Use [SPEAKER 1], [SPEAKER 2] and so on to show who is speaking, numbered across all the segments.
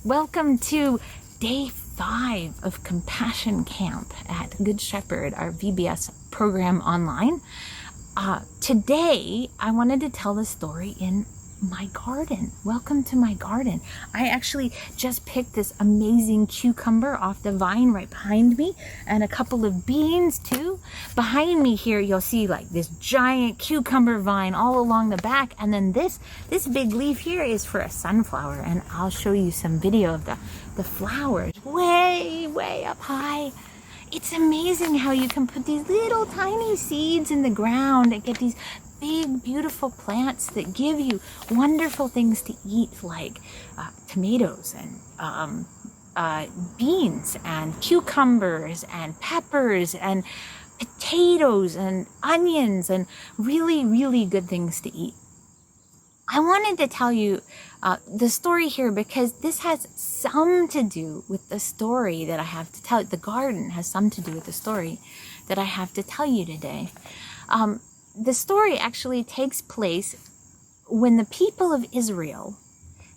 [SPEAKER 1] Welcome to day 5 of Compassion Camp at Good Shepherd, our VBS program online. Today, I wanted to tell the story in my garden. Welcome to my garden. I actually just picked this amazing cucumber off the vine right behind me, and a couple of beans too. Behind me here, you'll see like this giant cucumber vine all along the back, and then this big leaf here is for a sunflower, and I'll show you some video of the flowers way up high. It's amazing how you can put these little tiny seeds in the ground and get these big, beautiful plants that give you wonderful things to eat, like tomatoes and beans and cucumbers and peppers and potatoes and onions and really, really good things to eat. I wanted to tell you the story here because this has some to do with the story that I have to tell. The garden has some to do with the story that I have to tell you today. The story actually takes place when the people of Israel,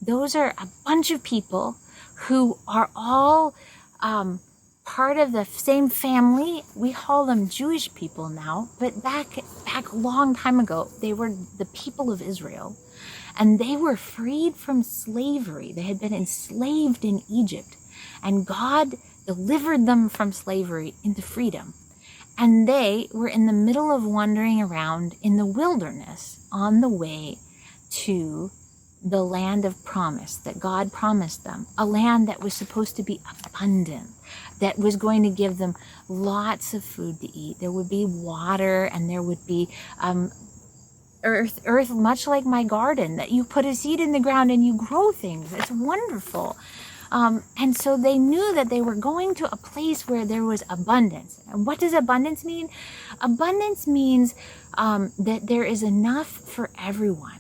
[SPEAKER 1] those are a bunch of people who are all part of the same family. We call them Jewish people now, but back a long time ago, they were the people of Israel, and they were freed from slavery. They had been enslaved in Egypt, and God delivered them from slavery into freedom. And they were in the middle of wandering around in the wilderness on the way to the land of promise that God promised them, a land that was supposed to be abundant, that was going to give them lots of food to eat. There would be water, and there would be earth, much like my garden, that you put a seed in the ground and you grow things. It's wonderful. And so they knew that they were going to a place where there was abundance. And what does abundance mean? Abundance means that there is enough for everyone.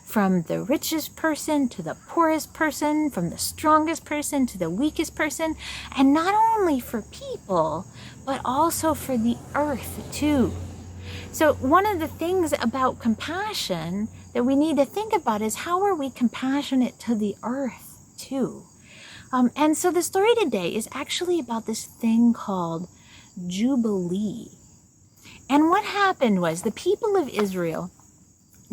[SPEAKER 1] From the richest person to the poorest person, from the strongest person to the weakest person, and not only for people, but also for the earth too. So one of the things about compassion that we need to think about is, how are we compassionate to the earth too? And so the story today is actually about this thing called Jubilee. And what happened was the people of Israel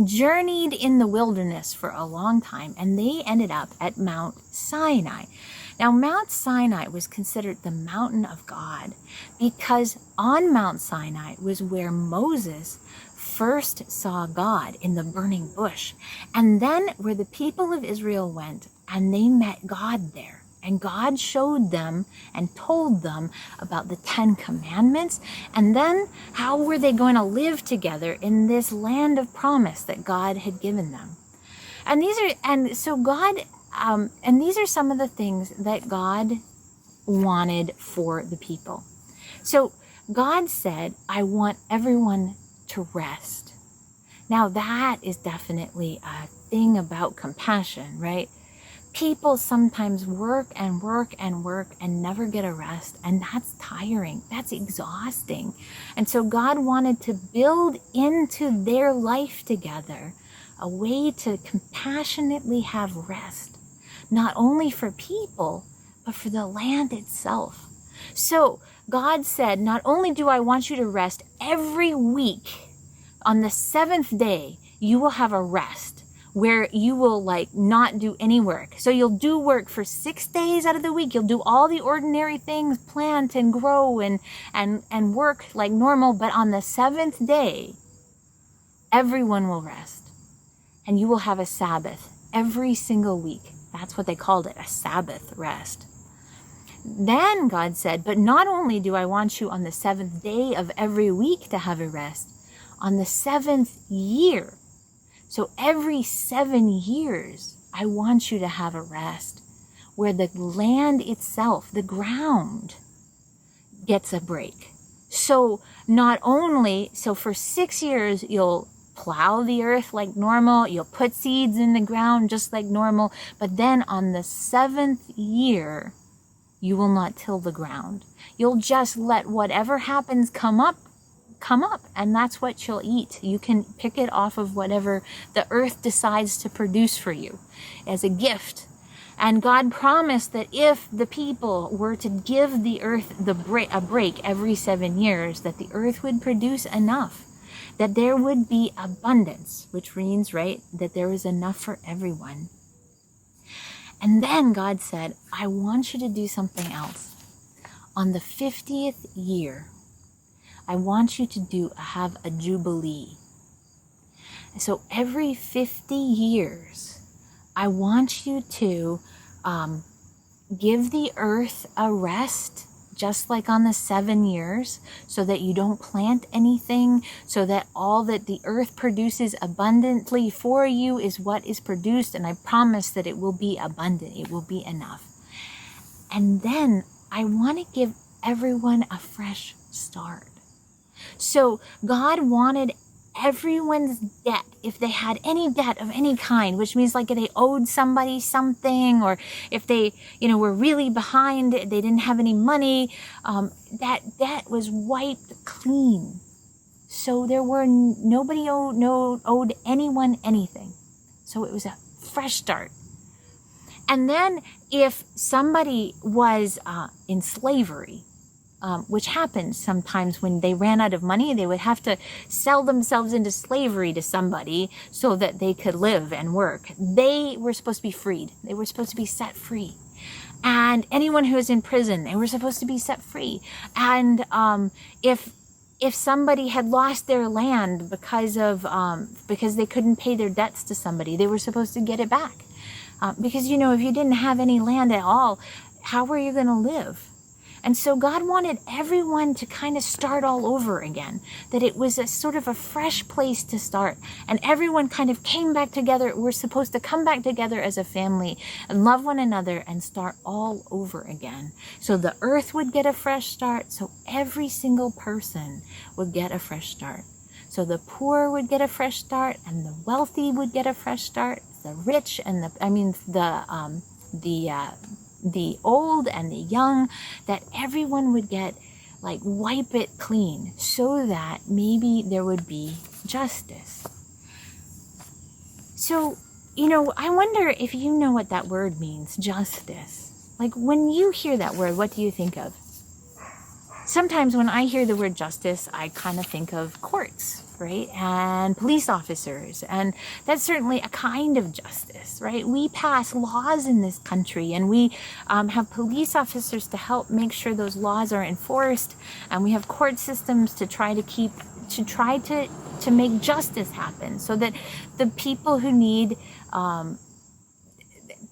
[SPEAKER 1] journeyed in the wilderness for a long time, and they ended up at Mount Sinai. Now, Mount Sinai was considered the mountain of God because on Mount Sinai was where Moses first saw God in the burning bush, and then where the people of Israel went and they met God there. And God showed them and told them about the 10 Commandments, and then how were they going to live together in this land of promise that God had given them. And these are some of the things that God wanted for the people. So God said, I want everyone to rest. Now that is definitely a thing about compassion, right? People sometimes work and never get a rest, and that's tiring. That's exhausting. And so God wanted to build into their life together a way to compassionately have rest, not only for people, but for the land itself. So God said, not only do I want you to rest every week, on the 7th day, you will have a rest where you will not do any work. So you'll do work for 6 days out of the week. You'll do all the ordinary things, plant and grow and work like normal. But on the 7th day, everyone will rest. And you will have a Sabbath every single week. That's what they called it, a Sabbath rest. Then God said, but not only do I want you on the 7th day of every week to have a rest, on the 7th year. So every 7 years, I want you to have a rest where the land itself, the ground, gets a break. So for 6 years, you'll plow the earth like normal. You'll put seeds in the ground just like normal. But then on the 7th year, you will not till the ground. You'll just let whatever happens come come up, and that's what you'll eat. You can pick it off of whatever the earth decides to produce for you as a gift. And God promised that if the people were to give the earth a break every 7 years, that the earth would produce enough, that there would be abundance, which means, right, that there was enough for everyone. And then God said, I want you to do something else. On the 50th year, I want you to have a Jubilee. So every 50 years, I want you to give the earth a rest, just like on the 7 years, so that you don't plant anything, so that all that the earth produces abundantly for you is what is produced. And I promise that it will be abundant. It will be enough. And then I want to give everyone a fresh start. So God wanted everyone's debt, if they had any debt of any kind, which means like if they owed somebody something, or if they, were really behind, they didn't have any money, that debt was wiped clean. So there were nobody owed anyone anything. So it was a fresh start. And then if somebody was in slavery, which happens sometimes when they ran out of money, they would have to sell themselves into slavery to somebody so that they could live and work. They were supposed to be freed. They were supposed to be set free. And anyone who was in prison, they were supposed to be set free. And if somebody had lost their land because they couldn't pay their debts to somebody, they were supposed to get it back. Because, if you didn't have any land at all, how were you going to live? And so God wanted everyone to kind of start all over again, that it was a sort of a fresh place to start. And everyone kind of came back together. We're supposed to come back together as a family and love one another and start all over again. So the earth would get a fresh start. So every single person would get a fresh start. So the poor would get a fresh start, and the wealthy would get a fresh start. The rich and the old and the young, that everyone would get, wipe it clean, so that maybe there would be justice. So, I wonder if you know what that word means, justice. Like, when you hear that word, what do you think of? Sometimes when I hear the word justice, I kind of think of courts, right? And police officers. And that's certainly a kind of justice, right? We pass laws in this country, and we have police officers to help make sure those laws are enforced. And we have court systems to try to make justice happen, so that the people who need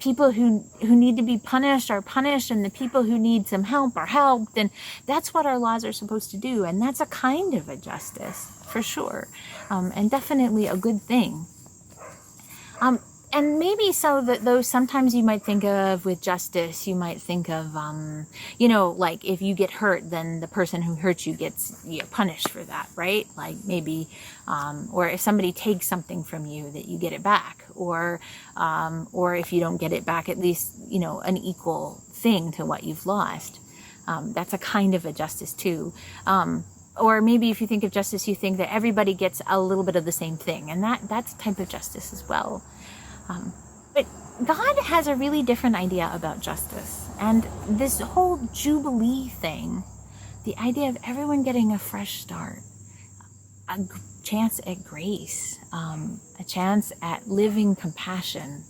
[SPEAKER 1] to be punished are punished, and the people who need some help are helped. And that's what our laws are supposed to do. And that's a kind of a justice, for sure. And definitely a good thing. And maybe so that those sometimes you might think of with justice, you might think of, like if you get hurt, then the person who hurt you gets punished for that, right? Like maybe, or if somebody takes something from you, that you get it back, or if you don't get it back, at least, an equal thing to what you've lost. That's a kind of a justice too. Or maybe if you think of justice, you think that everybody gets a little bit of the same thing, and that's a type of justice as well. But God has a really different idea about justice. And this whole Jubilee thing, the idea of everyone getting a fresh start, a chance at grace, a chance at living compassion,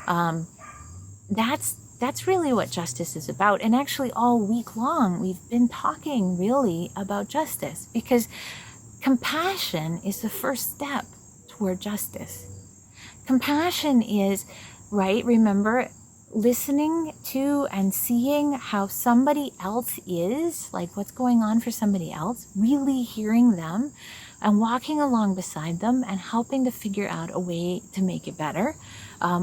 [SPEAKER 1] that's really what justice is about. And actually all week long, we've been talking really about justice, because compassion is the first step toward justice. Compassion is, right, remember, listening to and seeing how somebody else is, like what's going on for somebody else, really hearing them and walking along beside them and helping to figure out a way to make it better,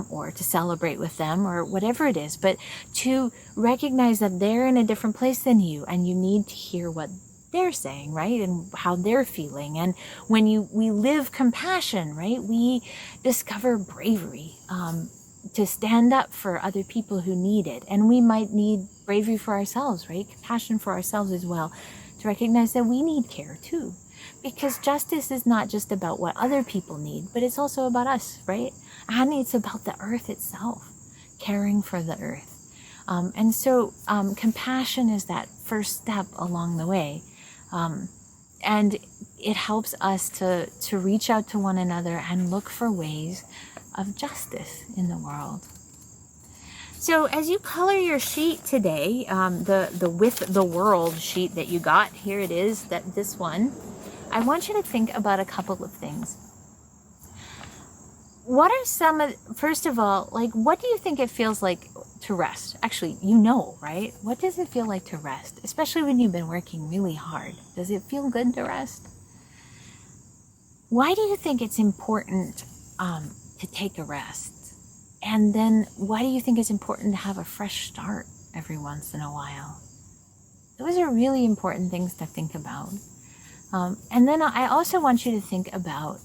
[SPEAKER 1] or to celebrate with them, or whatever it is, but to recognize that they're in a different place than you, and you need to hear what they're saying, right? And how they're feeling. And when we live compassion, right, we discover bravery, to stand up for other people who need it. And we might need bravery for ourselves, right? Compassion for ourselves as well, to recognize that we need care too. because justice is not just about what other people need, but it's also about us, right? And it's about the earth itself, caring for the earth. And so compassion is that first step along the way. And it helps us to reach out to one another and look for ways of justice in the world. So as you color your sheet today, the With the World sheet that you got, here it is, this one, I want you to think about a couple of things. What are first of all, like, what do you think it feels like to rest? Actually, you know, right? What does it feel like to rest? Especially when you've been working really hard. Does it feel good to rest? Why do you think it's important to take a rest? And then why do you think it's important to have a fresh start every once in a while? Those are really important things to think about. And then I also want you to think about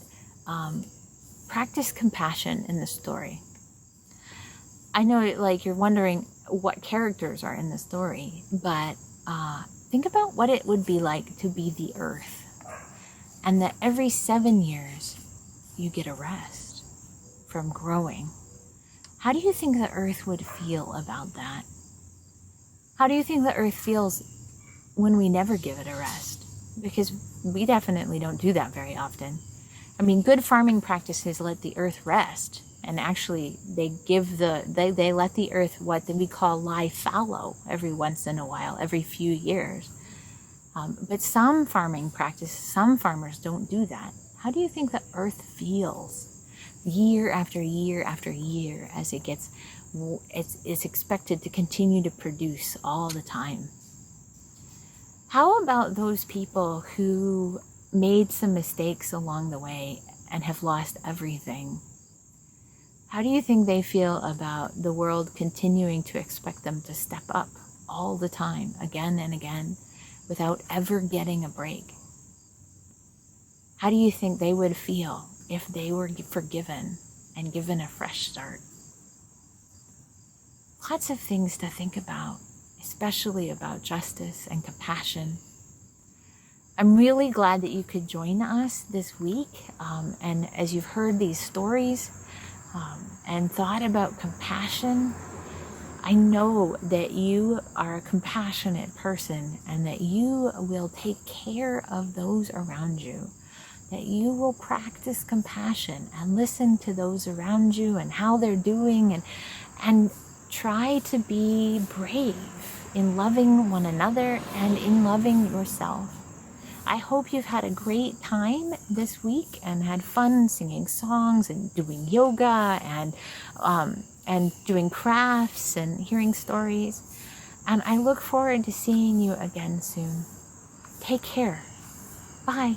[SPEAKER 1] practice compassion in the story. I know, like, you're wondering what characters are in the story, but think about what it would be like to be the earth, and that every 7 years you get a rest from growing. How do you think the earth would feel about that? How do you think the earth feels when we never give it a rest? Because we definitely don't do that very often. I mean, good farming practices let the earth rest, and actually they let the earth, what we call, lie fallow every once in a while, every few years. But some farming practices, some farmers don't do that. How do you think the earth feels year after year after year as it's expected to continue to produce all the time? How about those people who made some mistakes along the way and have lost everything? How do you think they feel about the world continuing to expect them to step up all the time, again and again, without ever getting a break? How do you think they would feel if they were forgiven and given a fresh start? Lots of things to think about, especially about justice and compassion. I'm really glad that you could join us this week. And as you've heard these stories and thought about compassion, I know that you are a compassionate person and that you will take care of those around you, that you will practice compassion and listen to those around you and how they're doing, and try to be brave in loving one another and in loving yourself. I hope you've had a great time this week and had fun singing songs and doing yoga and doing crafts and hearing stories. And I look forward to seeing you again soon. Take care. Bye.